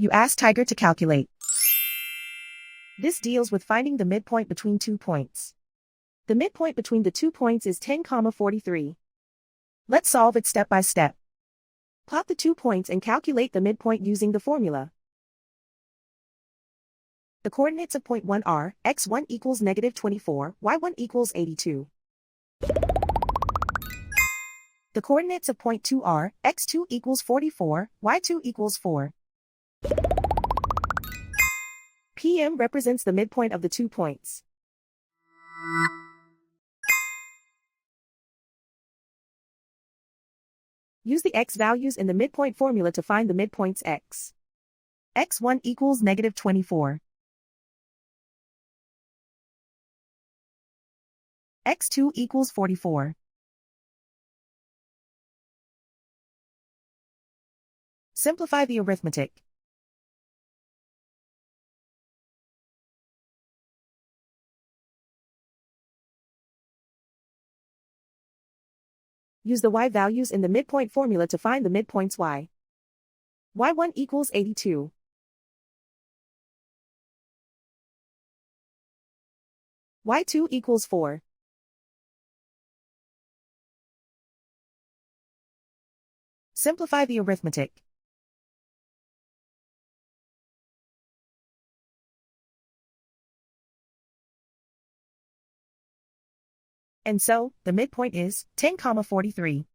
You ask Tiger to calculate. This deals with finding the midpoint between 2 points. The midpoint between the 2 points is 10,43. Let's solve it step by step. Plot the 2 points and calculate the midpoint using the formula. The coordinates of point 1 are, x1 equals -24, y1 equals 82. The coordinates of point 2 are, x2 equals 44, y2 equals 4. PM represents the midpoint of the 2 points. Use the x values in the midpoint formula to find the midpoints x. x1 equals -24. x2 equals 44. Simplify the arithmetic. Use the y values in the midpoint formula to find the midpoints y. y1 equals 82. y2 equals 4. Simplify the arithmetic. And so, the midpoint is 10,43.